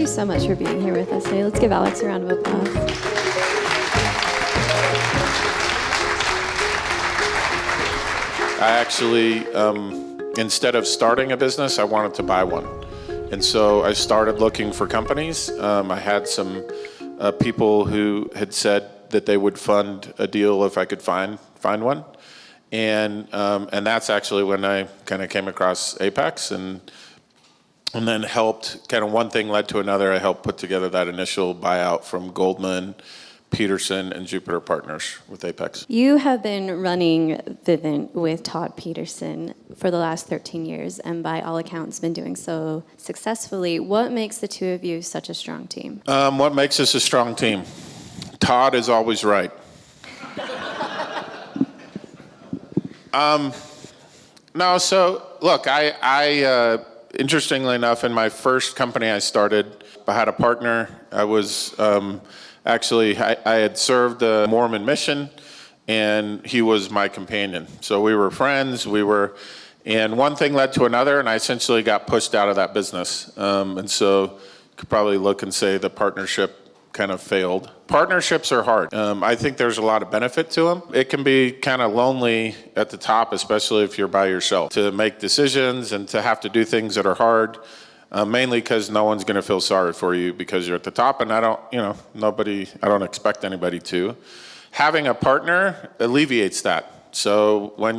you so much for being here with us today. Let's give Alex a round of applause. I actually, instead of starting a business, I wanted to buy one. And so I started looking for companies. I had some people who had said that they would fund a deal if I could find one. And that's actually when I kind of came across Apex and then helped, kind of one thing led to another. I helped put together that initial buyout from Goldman, Peterson, and Jupiter Partners with Apex. You have been running Vivint with Todd Peterson for the last 13 years, and by all accounts been doing so successfully. What makes the two of you such a strong team? What makes us a strong team? Todd is always right. No, so look, I interestingly enough, in my first company I started, I had a partner. I was actually, I had served the Mormon mission, and he was my companion. So we were friends, and one thing led to another, and I essentially got pushed out of that business. And so you could probably look and say the partnership kind of failed. Partnerships are hard. I think there's a lot of benefit to them. It can be kind of lonely at the top, especially if you're by yourself, to make decisions and to have to do things that are hard, mainly because no one's going to feel sorry for you because you're at the top, and I don't expect anybody to. Having a partner alleviates that. So when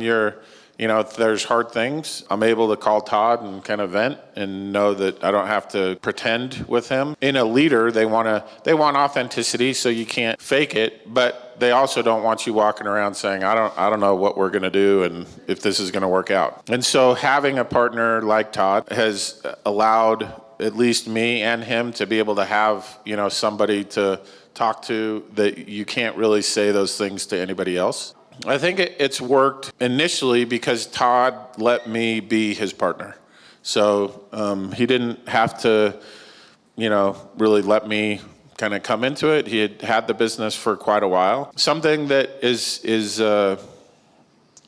if there's hard things, I'm able to call Todd and kind of vent and know that I don't have to pretend with him. In a leader, they want authenticity, so you can't fake it, but they also don't want you walking around saying, I don't know what we're gonna do and if this is gonna work out. And so having a partner like Todd has allowed at least me and him to be able to have, somebody to talk to that you can't really say those things to anybody else. I think it's worked initially because Todd let me be his partner. So he didn't have to, really let me kind of come into it. He had the business for quite a while. Something that is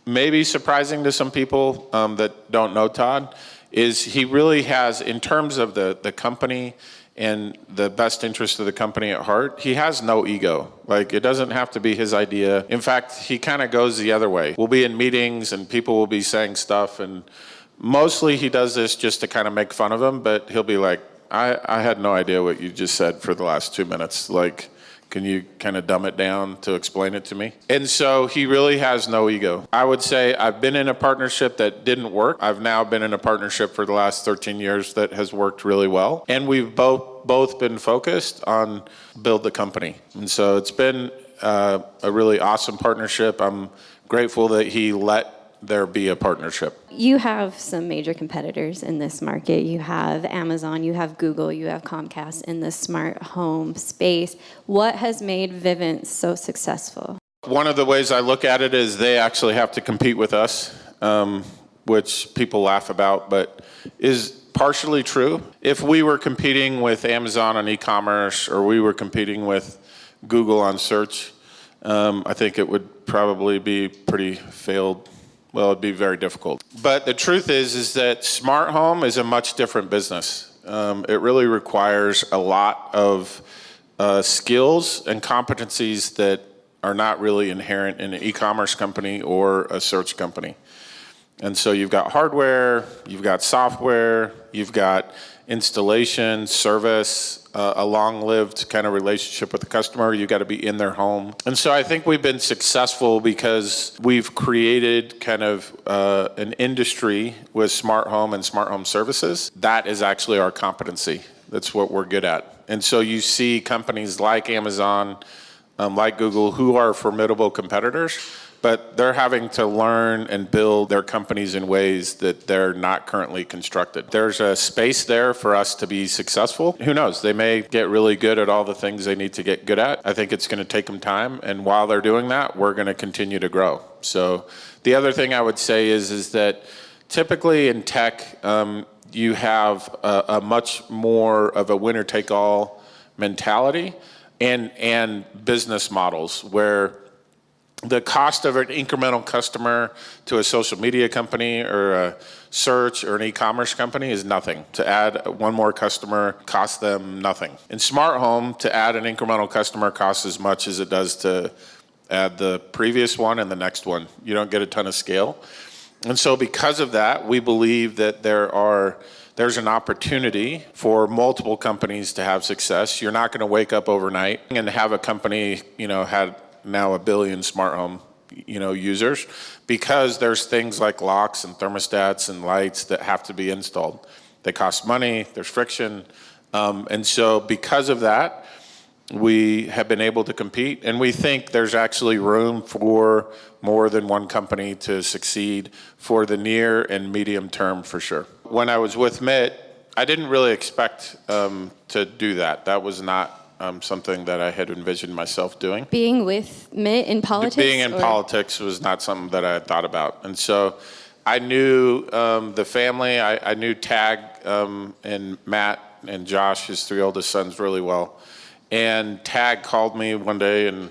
maybe surprising to some people that don't know Todd is he really has, in terms of the company and the best interest of the company at heart, he has no ego. Like, it doesn't have to be his idea. In fact, he kind of goes the other way. We'll be in meetings and people will be saying stuff, and mostly he does this just to kind of make fun of him, but he'll be like, I had no idea what you just said for the last 2 minutes. Like, can you kind of dumb it down to explain it to me? And so he really has no ego. I would say I've been in a partnership that didn't work. I've now been in a partnership for the last 13 years that has worked really well. And we've both been focused on build the company. And so it's been a really awesome partnership. I'm grateful that he let there be a partnership. You have some major competitors in this market. You have Amazon, you have Google, you have Comcast in the smart home space. What has made Vivint so successful? One of the ways I look at it is they actually have to compete with us, which people laugh about, but is partially true. If we were competing with Amazon on e-commerce or we were competing with Google on search, I think it would probably be pretty failed. Well, it'd be very difficult. But the truth is that smart home is a much different business. It really requires a lot of skills and competencies that are not really inherent in an e-commerce company or a search company. And so you've got hardware, you've got software, you've got installation, service, a long-lived kind of relationship with the customer. You've got to be in their home. And so I think we've been successful because we've created kind of an industry with smart home and smart home services. That is actually our competency. That's what we're good at. And so you see companies like Amazon, like Google, who are formidable competitors, but they're having to learn and build their companies in ways that they're not currently constructed. There's a space there for us to be successful. Who knows? They may get really good at all the things they need to get good at. I think it's going to take them time, and while they're doing that, we're going to continue to grow. So the other thing I would say is that typically in tech, you have a much more of a winner-take-all mentality and business models where the cost of an incremental customer to a social media company or a search or an e-commerce company is nothing. To add one more customer costs them nothing. In smart home, to add an incremental customer costs as much as it does to add the previous one and the next one. You don't get a ton of scale. And so because of that, we believe that there's an opportunity for multiple companies to have success. You're not going to wake up overnight and have a company, had now 1 billion smart home, users, because there's things like locks and thermostats and lights that have to be installed. They cost money, there's friction. And so because of that, we have been able to compete, and we think there's actually room for more than one company to succeed for the near and medium term for sure. When I was with MITT, I didn't really expect to do that. That was not something that I had envisioned myself doing. Being with MITT in politics? Being in politics was not something that I had thought about. And so I knew the family, I knew Tag and Matt and Josh, his 3 oldest sons, really well. And Tag called me one day and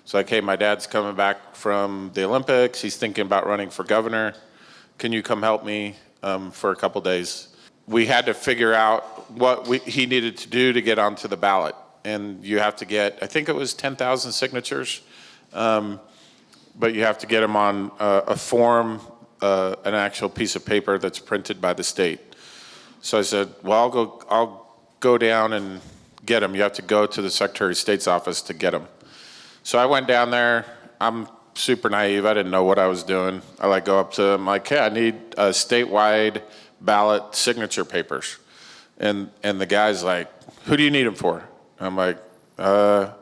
was like, hey, my dad's coming back from the Olympics. He's thinking about running for governor. Can you come help me for a couple days? We had to figure out what he needed to do to get onto the ballot. And you have to get, I think it was 10,000 signatures, but you have to get them on a form, an actual piece of paper that's printed by the state. So I said, well, I'll go down and get them. You have to go to the Secretary of State's office to get them. So I went down there. I'm super naive. I didn't know what I was doing. I go up to him like, hey, I need statewide ballot signature papers. And the guy's like, who do you need them for? I'm like, I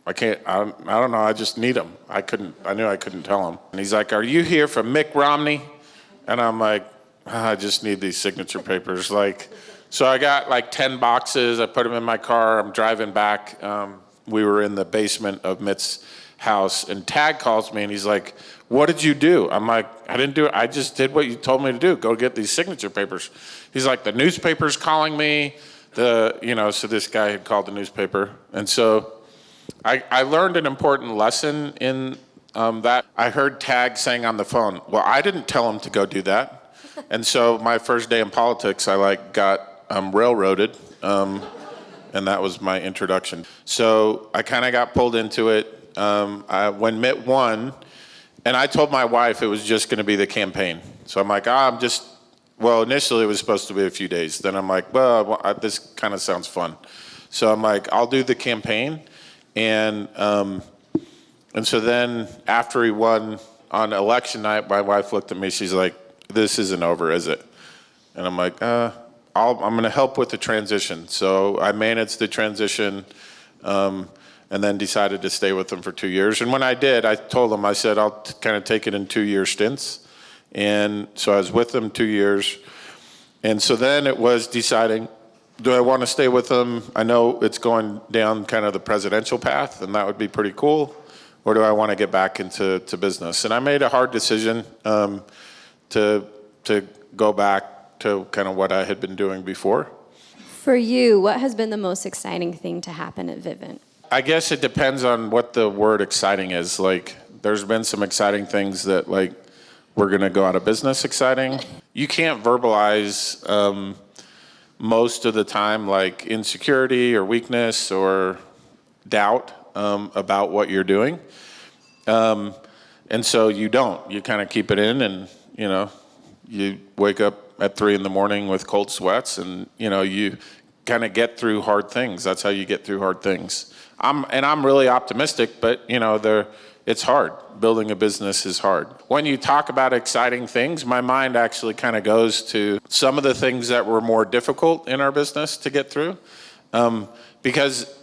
don't know, I just need them. I knew I couldn't tell him. And he's like, are you here from Mitt Romney? And I'm like, I just need these signature papers. So I got 10 boxes, I put them in my car, I'm driving back. We were in the basement of Mitt's house, and Tag calls me and he's like, what did you do? I'm like, I didn't do it, I just did what you told me to do, go get these signature papers. He's like, the newspaper's calling me. So this guy had called the newspaper. And so I learned an important lesson in that. I heard Tag saying on the phone, well, I didn't tell him to go do that. And so my first day in politics, I got railroaded, and that was my introduction. So I kind of got pulled into it. When MITT won, and I told my wife it was just going to be the campaign. So I'm like, well, initially it was supposed to be a few days. Then I'm like, well, this kind of sounds fun. So I'm like, I'll do the campaign. And so then after he won on election night, my wife looked at me, she's like, this isn't over, is it? And I'm like, I'm going to help with the transition. So I managed the transition and then decided to stay with him for 2 years. And when I did, I told him, I said, I'll kind of take it in 2-year stints. And so I was with them 2 years. And so then it was deciding, do I want to stay with them? I know it's going down kind of the presidential path, and that would be pretty cool. Or do I want to get back into business? And I made a hard decision to go back to kind of what I had been doing before. For you, what has been the most exciting thing to happen at Vivint? I guess it depends on what the word exciting is. There's been some exciting things that we're going to go out of business exciting. You can't verbalize most of the time insecurity or weakness or doubt about what you're doing. And so you don't. You kind of keep it in, and you wake up at 3 a.m. with cold sweats, and you kind of get through hard things. That's how you get through hard things. I'm really optimistic, but it's hard. Building a business is hard. When you talk about exciting things, my mind actually kind of goes to some of the things that were more difficult in our business to get through, because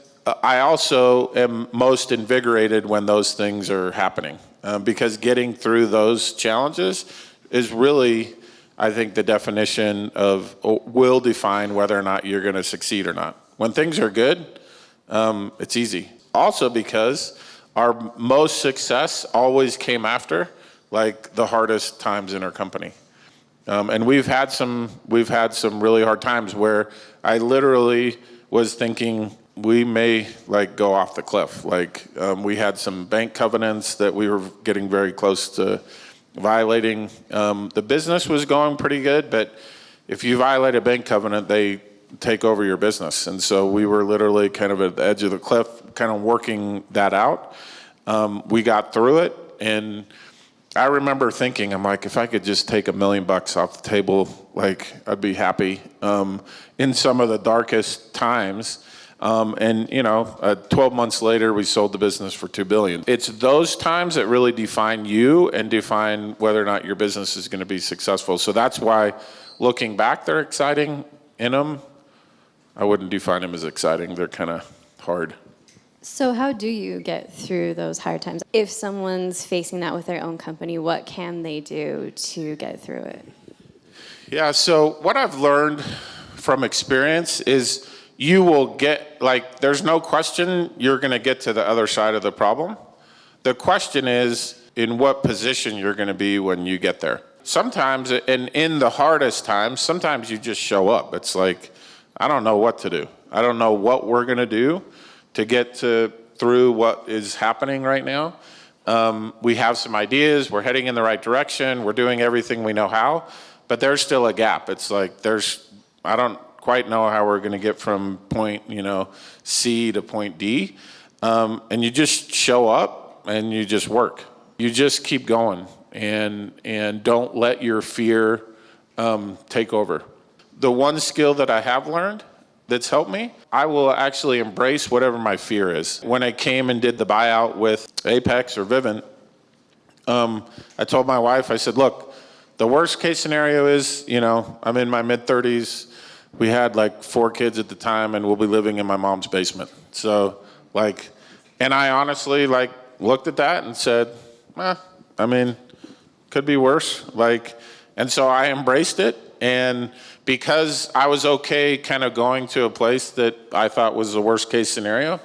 I also am most invigorated when those things are happening, because getting through those challenges is really, I think, the definition of, will define whether or not you're going to succeed or not. When things are good, it's easy. Also because our most success always came after the hardest times in our company. And we've had some really hard times where I literally was thinking, we may like go off the cliff. Like we had some bank covenants that we were getting very close to violating. The business was going pretty good, but if you violate a bank covenant, they take over your business. And so we were literally kind of at the edge of the cliff, kind of working that out. We got through it, and I remember thinking, I'm like, if I could just take $1 million off the table, like I'd be happy in some of the darkest times. And 12 months later, we sold the business for $2 billion. It's those times that really define you and define whether or not your business is going to be successful. So that's why, looking back, they're exciting. In them, I wouldn't define them as exciting. They're kind of hard. So how do you get through those hard times? If someone's facing that with their own company, what can they do to get through it? Yeah, so what I've learned from experience is you will get, like, there's no question you're going to get to the other side of the problem. The question is in what position you're going to be when you get there. Sometimes, and in the hardest times, sometimes you just show up. It's like, I don't know what to do. I don't know what we're going to do to get through what is happening right now. We have some ideas. We're heading in the right direction. We're doing everything we know how, but there's still a gap. It's like I don't quite know how we're going to get from point C to point D, and you just show up and you just work. You just keep going and don't let your fear take over. The one skill that I have learned that's helped me, I will actually embrace whatever my fear is. When I came and did the buyout with Apex or Vivint, I told my wife, I said, look, the worst case scenario is, I'm in my mid-30s. We had like 4 kids at the time, and we'll be living in my mom's basement. So and I honestly looked at that and said, could be worse. And so I embraced it. And because I was okay kind of going to a place that I thought was the worst case scenario,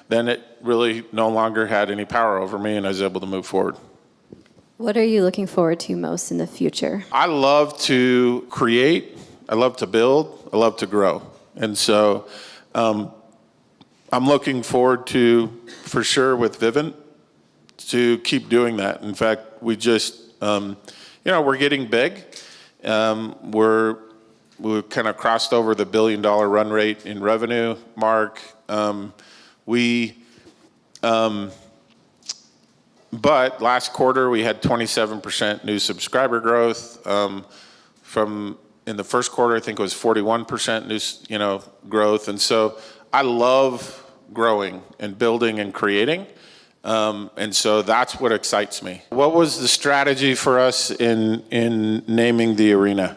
then it really no longer had any power over me, and I was able to move forward. What are you looking forward to most in the future? I love to create. I love to build. I love to grow. And so I'm looking forward to, for sure with Vivint, to keep doing that. In fact, we just, we're getting big. We kind of crossed over the $1 billion run rate in revenue mark. But last quarter we had 27% new subscriber growth. In the first quarter, I think it was 41% new, growth. And so I love growing and building and creating. And so that's what excites me. What was the strategy for us in naming the arena?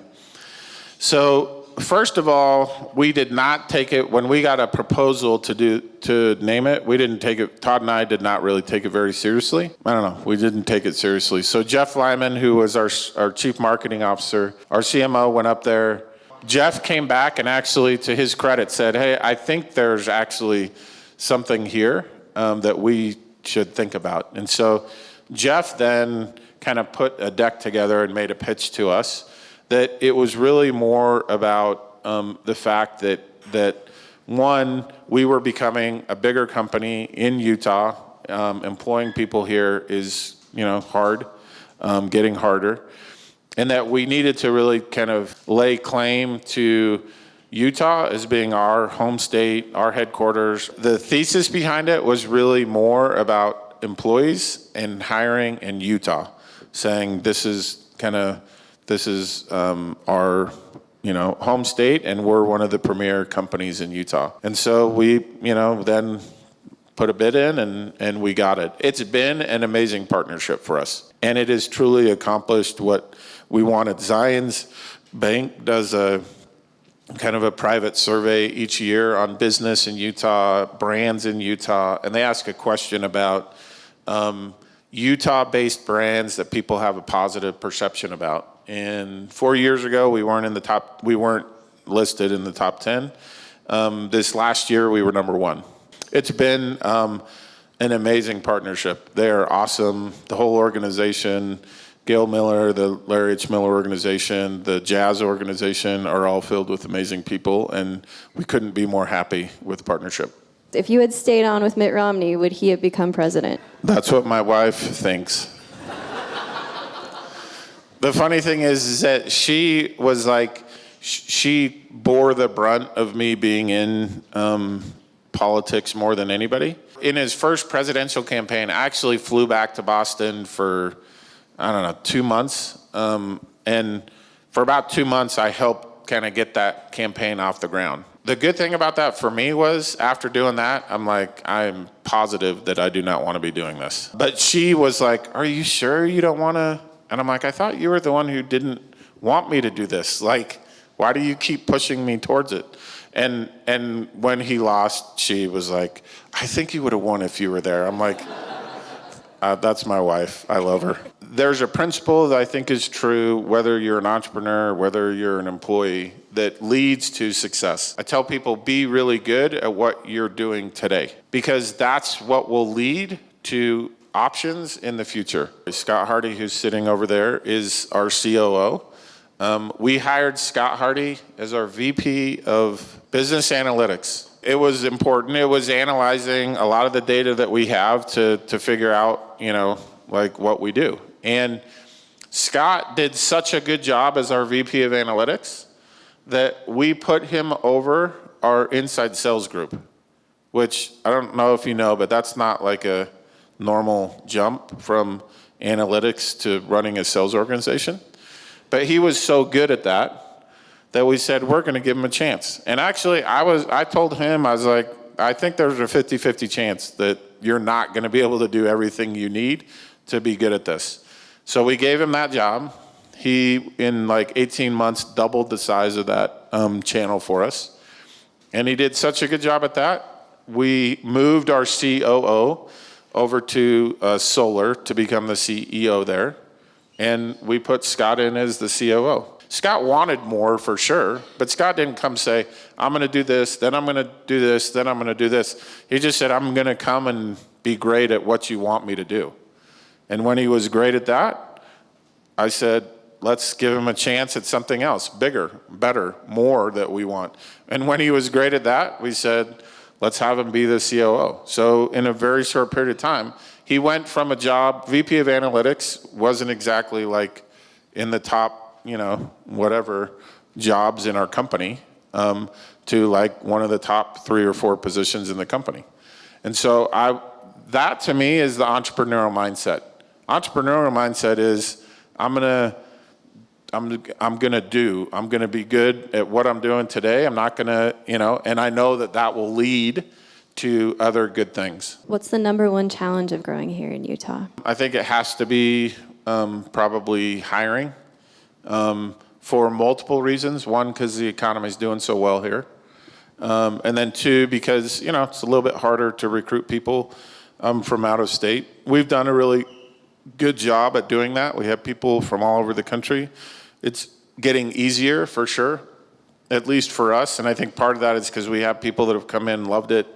So first of all, we did not take it, when we got a proposal to name it, we didn't take it, Todd and I did not really take it very seriously. I don't know, we didn't take it seriously. So Jeff Lyman, who was our chief marketing officer, our CMO, went up there. Jeff came back and actually, to his credit, said, hey, I think there's actually something here that we should think about. And so Jeff then kind of put a deck together and made a pitch to us that it was really more about the fact that one, we were becoming a bigger company in Utah. Employing people here is hard, getting harder, and that we needed to really kind of lay claim to Utah as being our home state, our headquarters. The thesis behind it was really more about employees and hiring in Utah, saying this is our home state, and we're one of the premier companies in Utah. And so we then put a bid in and we got it. It's been an amazing partnership for us, and it has truly accomplished what we wanted. Zions Bank does a kind of a private survey each year on business in Utah, brands in Utah, and they ask a question about Utah-based brands that people have a positive perception about. And 4 years ago, we weren't listed in the top 10. This last year, we were number 1. It's been an amazing partnership. They are awesome. The whole organization, Gail Miller, the Larry H. Miller organization, the Jazz organization are all filled with amazing people, and we couldn't be more happy with the partnership. If you had stayed on with Mitt Romney, would he have become president? That's what my wife thinks. The funny thing is that she was like, she bore the brunt of me being in politics more than anybody. In his first presidential campaign, I actually flew back to Boston for, 2 months. And for about 2 months, I helped kind of get that campaign off the ground. The good thing about that for me was after doing that, I'm positive that I do not want to be doing this. But she was like, are you sure you don't want to? And I'm like, I thought you were the one who didn't want me to do this. Like, why do you keep pushing me towards it? And when he lost, she was like, I think you would have won if you were there. I'm like, that's my wife. I love her. There's a principle that I think is true, whether you're an entrepreneur, whether you're an employee, that leads to success. I tell people, be really good at what you're doing today, because that's what will lead to options in the future. Scott Hardy, who's sitting over there, is our COO. We hired Scott Hardy as our VP of Business Analytics. It was important. It was analyzing a lot of the data that we have to figure out, what we do. And Scott did such a good job as our VP of Analytics that we put him over our inside sales group, which I don't know if you know, but that's not like a normal jump from analytics to running a sales organization. But he was so good at that we said, we're going to give him a chance. And actually, I told him, I was like, I think there's a 50-50 chance that you're not going to be able to do everything you need to be good at this. So we gave him that job. He, in like 18 months, doubled the size of that channel for us. And he did such a good job at that. We moved our COO over to solar to become the CEO there. And we put Scott in as the COO. Scott wanted more for sure, but Scott didn't come say, I'm going to do this, then I'm going to do this, then I'm going to do this. He just said, I'm going to come and be great at what you want me to do. And when he was great at that, I said, let's give him a chance at something else, bigger, better, more that we want. And when he was great at that, we said, let's have him be the COO. So in a very short period of time, he went from a job, VP of Analytics, wasn't exactly like in the top, whatever jobs in our company, to like one of the top 3 or 4 positions in the company. And so that to me is the entrepreneurial mindset. Entrepreneurial mindset is I'm gonna be good at what I'm doing today. I'm not gonna, and I know that will lead to other good things. What's the number one challenge of growing here in Utah? I think it has to be probably hiring for multiple reasons. One, because the economy is doing so well here. And then 2, because, it's a little bit harder to recruit people from out of state. We've done a really good job at doing that. We have people from all over the country. It's getting easier for sure, at least for us. And I think part of that is because we have people that have come in and loved it,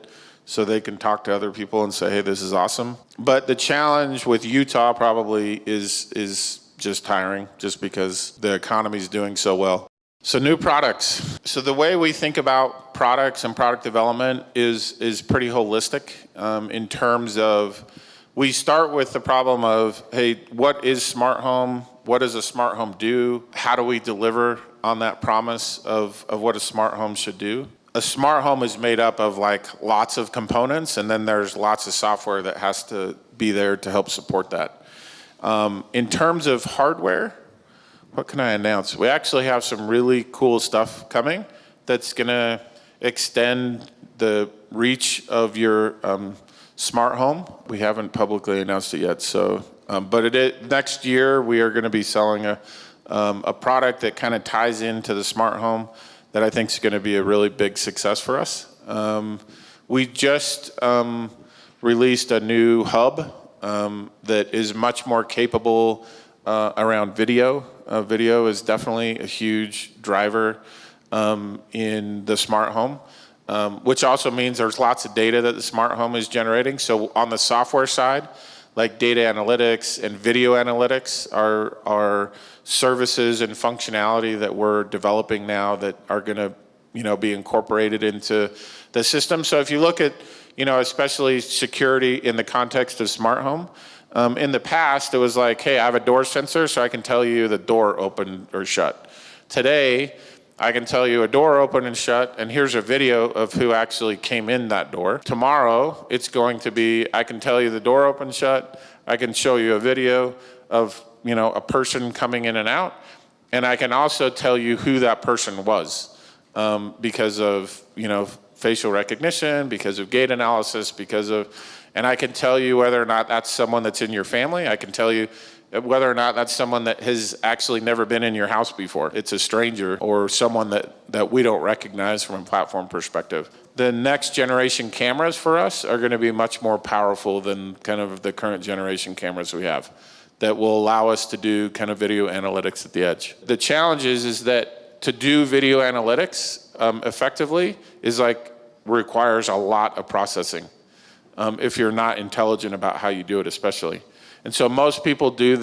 so they can talk to other people and say, hey, this is awesome. But the challenge with Utah probably is just hiring, just because the economy is doing so well. So new products. So the way we think about products and product development is pretty holistic in terms of, we start with the problem of, hey, what is smart home? What does a smart home do? How do we deliver on that promise of what a smart home should do? A smart home is made up of like lots of components, and then there's lots of software that has to be there to help support that. In terms of hardware, what can I announce? We actually have some really cool stuff coming that's gonna extend the reach of your smart home. We haven't publicly announced it yet, so but next year we are going to be selling a product that kind of ties into the smart home that I think is going to be a really big success for us. We just released a new hub that is much more capable around video. Video is definitely a huge driver in the smart home. Which also means there's lots of data that the smart home is generating. So on the software side, like data analytics and video analytics are services and functionality that we're developing now that are gonna be incorporated into the system. So if you look at especially security in the context of smart home. In the past, it was like, hey, I have a door sensor, so I can tell you the door opened or shut. Today, I can tell you a door opened and shut, and here's a video of who actually came in that door. Tomorrow, it's going to be, I can tell you the door opened, shut, I can show you a video of, a person coming in and out, and I can also tell you who that person was because of, facial recognition, because of gait analysis, and I can tell you whether or not that's someone that's in your family. I can tell you whether or not that's someone that has actually never been in your house before. It's a stranger or someone that we don't recognize from a platform perspective. The next generation cameras for us are going to be much more powerful than kind of the current generation cameras we have that will allow us to do kind of video analytics at the edge. The challenge is that to do video analytics effectively requires a lot of processing if you're not intelligent about how you do it, especially. And so most people do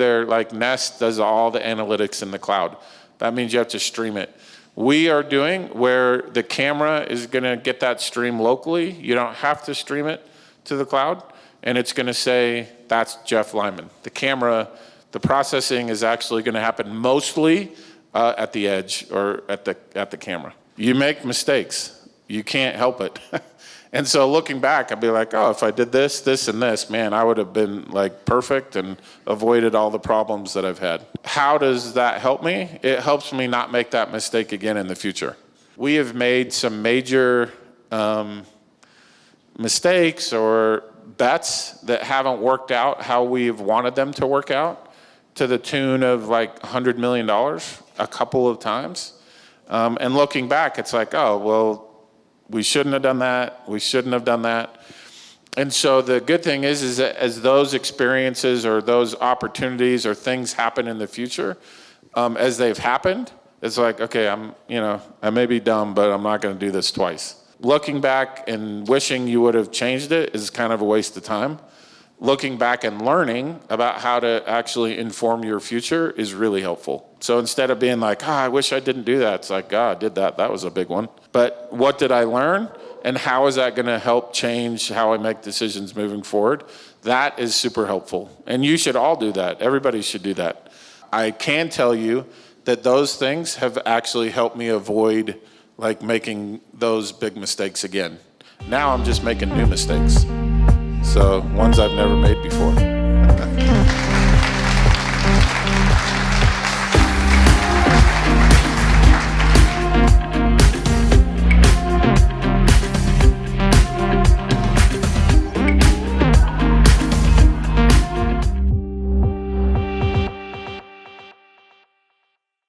Nest does all the analytics in the cloud. That means you have to stream it. We are doing where the camera is gonna get that stream locally. You don't have to stream it to the cloud, and it's gonna say, that's Jeff Lyman. The processing is actually gonna happen mostly at the edge or at the camera. You make mistakes. You can't help it. And so looking back, I'd be like, oh, if I did this, this, and this, man, I would have been perfect and avoided all the problems that I've had. How does that help me? It helps me not make that mistake again in the future. We have made some major mistakes or bets that haven't worked out how we've wanted them to work out to the tune of $100 million a couple of times. And looking back, it's like, oh, well, we shouldn't have done that. We shouldn't have done that. And so the good thing is that as those experiences or those opportunities or things happen in the future, as they've happened, it's like, okay, I may be dumb, but I'm not going to do this twice. Looking back and wishing you would have changed it is kind of a waste of time. Looking back and learning about how to actually inform your future is really helpful. So instead of being like, I wish I didn't do that, it's like, I did that. That was a big one. But what did I learn? And how is that going to help change how I make decisions moving forward? That is super helpful. And you should all do that. Everybody should do that. I can tell you that those things have actually helped me avoid making those big mistakes again. Now I'm just making new mistakes. So ones I've never made before.